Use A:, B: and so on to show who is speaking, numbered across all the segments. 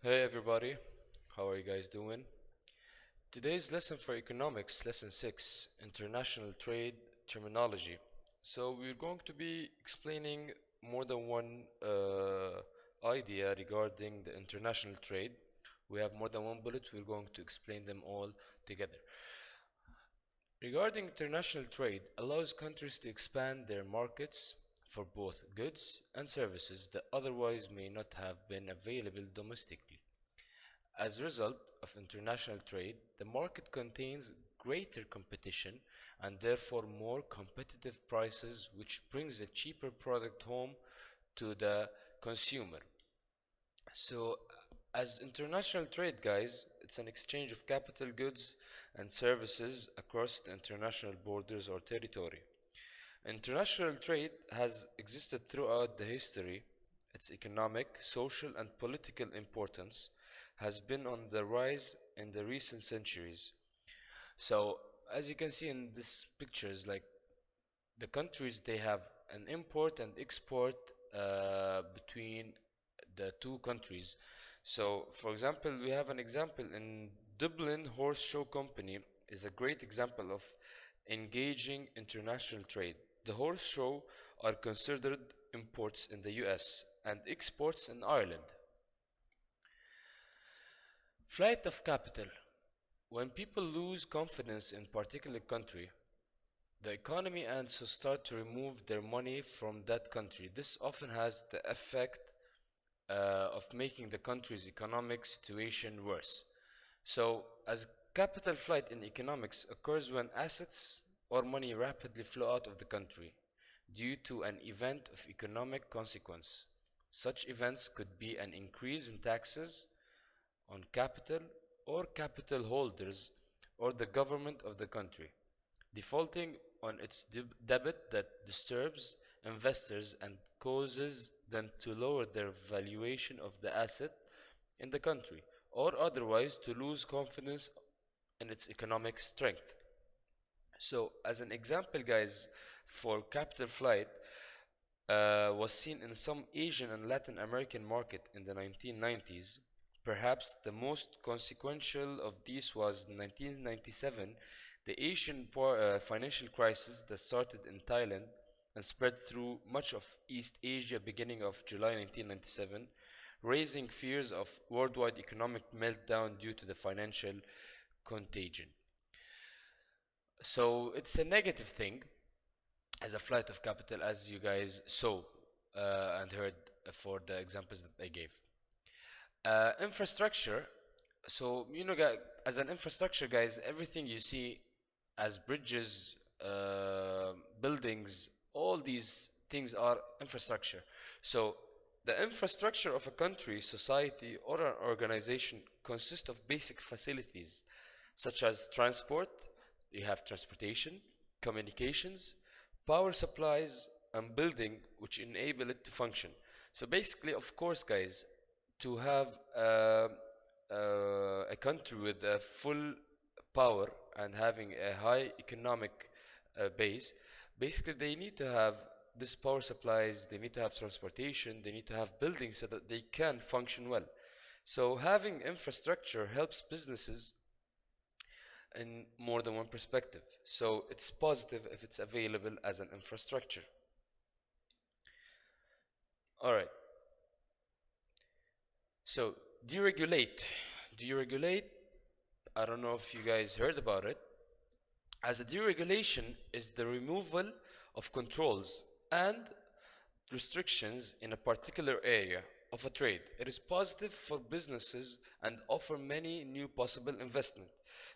A: Hey everybody, how are you guys doing? Today's lesson for economics, lesson 6, international trade terminology. So we're going to be explaining more than one idea regarding the international trade. We have more than one bullet, we're going to explain them all together. Regarding international trade, allows countries to expand their markets for both goods and services that otherwise may not have been available domestically. As a result of international trade, the market contains greater competition and therefore more competitive prices, which brings a cheaper product home to the consumer. So, as international trade, guys, it's an exchange of capital goods and services across the international borders or territory. International trade has existed throughout the history. Its economic, social, and political importance has been on the rise in the recent centuries. So, as you can see in these pictures, like the countries, they have an import and export between the two countries. So, for example, we have an example in Dublin Horse Show Company is a great example of engaging international trade. The horse show are considered imports in the US and exports in Ireland. Flight of capital. When people lose confidence in particular country, the economy and so start to remove their money from that country. This often has the effect of making the country's economic situation worse. So, as capital flight in economics occurs when assets or money rapidly flow out of the country due to an event of economic consequence. Such events could be an increase in taxes on capital or capital holders or the government of the country, defaulting on its debit that disturbs investors and causes them to lower their valuation of the asset in the country, or otherwise to lose confidence in its economic strength. So, as an example, guys, for capital flight was seen in some Asian and Latin American market in the 1990s. Perhaps the most consequential of these was 1997, the Asian financial crisis that started in Thailand and spread through much of East Asia beginning of July 1997, raising fears of worldwide economic meltdown due to the financial contagion. So it's a negative thing as a flight of capital, as you guys saw and heard for the examples that I gave. Infrastructure. So, as an infrastructure, guys, everything you see as bridges, buildings, all these things are infrastructure. So, the infrastructure of a country, society, or an organization consists of basic facilities such as transport, you have transportation, communications, power supplies, and building which enable it to function. So basically, of course, guys, to have a country with a full power and having a high economic base, basically they need to have this power supplies, they need to have transportation, they need to have buildings so that they can function well. So having infrastructure helps businesses in more than one perspective. So it's positive if it's available as an infrastructure. All right. So deregulate. Deregulate, I don't know if you guys heard about it. As a deregulation is the removal of controls and restrictions in a particular area of a trade. It is positive for businesses and offer many new possible investment.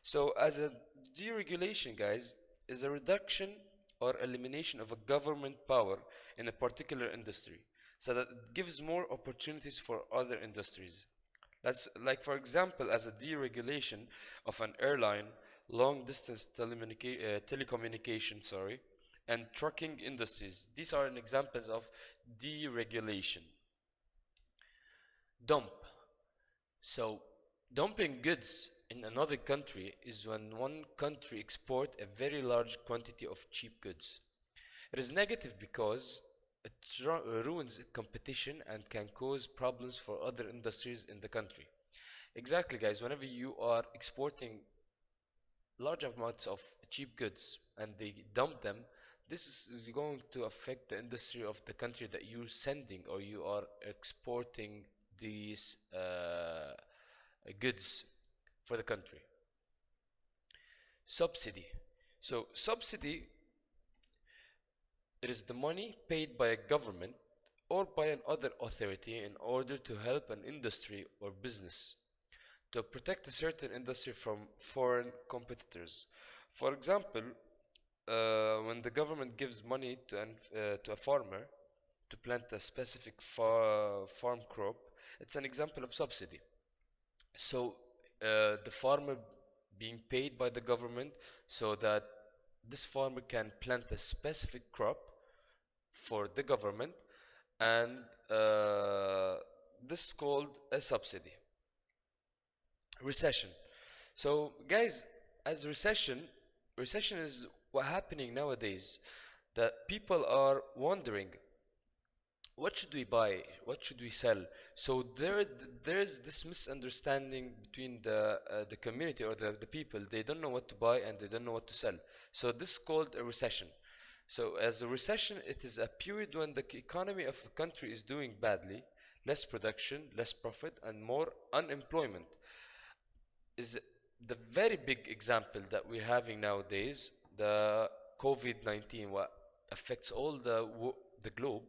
A: So as a deregulation, guys, is a reduction or elimination of a government power in a particular industry so that it gives more opportunities for other industries. That's like, for example, as a deregulation of an airline, long distance telecommunication, and trucking industries. These are examples of deregulation. Dump. So, dumping goods in another country is when one country export a very large quantity of cheap goods. It is negative because it ruins competition and can cause problems for other industries in the country. Exactly, guys. Whenever you are exporting large amounts of cheap goods and they dump them, this is going to affect the industry of the country that you're sending or you are exporting these goods for the country. Subsidy. So, subsidy, it is the money paid by a government or by another authority in order to help an industry or business to protect a certain industry from foreign competitors. For example, when the government gives money to a farmer to plant a specific farm crop, it's an example of subsidy. So the farmer being paid by the government so that this farmer can plant a specific crop for the government, and this is called a subsidy. Recession. So guys, as recession is what happening nowadays, that people are wondering what should we buy, what should we sell. So there's this misunderstanding between the community or the people. They don't know what to buy and they don't know what to sell. So this is called a recession. So as a recession, it is a period when the economy of the country is doing badly, less production, less profit, and more unemployment. Is the very big example that we're having nowadays, the COVID-19, what affects all the globe,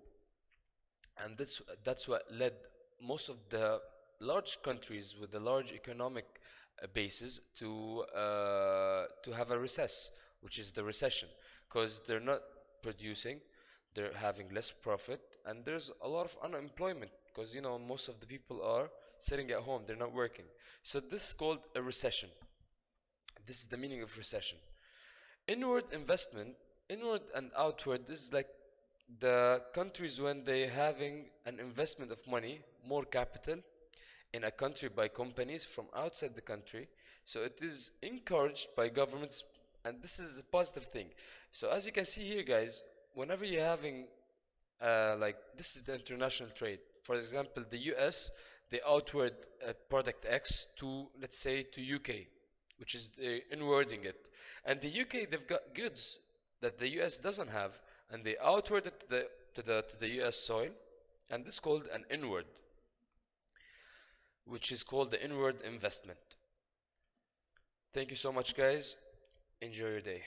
A: and that's what led most of the large countries with the large economic bases to have a recess, which is the recession, because they're not producing, they're having less profit, and there's a lot of unemployment because most of the people are sitting at home, they're not working. So this is called a recession. This is the meaning of recession. Inward investment, inward and outward, this is like the countries when they having an investment of money, more capital in a country by companies from outside the country. So it is encouraged by governments, and this is a positive thing. So as you can see here, guys, whenever you're having like this is the international trade. For example, the US, they outward product X to, let's say, to UK, which is inwarding it, and the UK, they've got goods that the US doesn't have, and they outward it to the US soil, and this is called an inward, which is called the inward investment. Thank you so much, guys. Enjoy your day.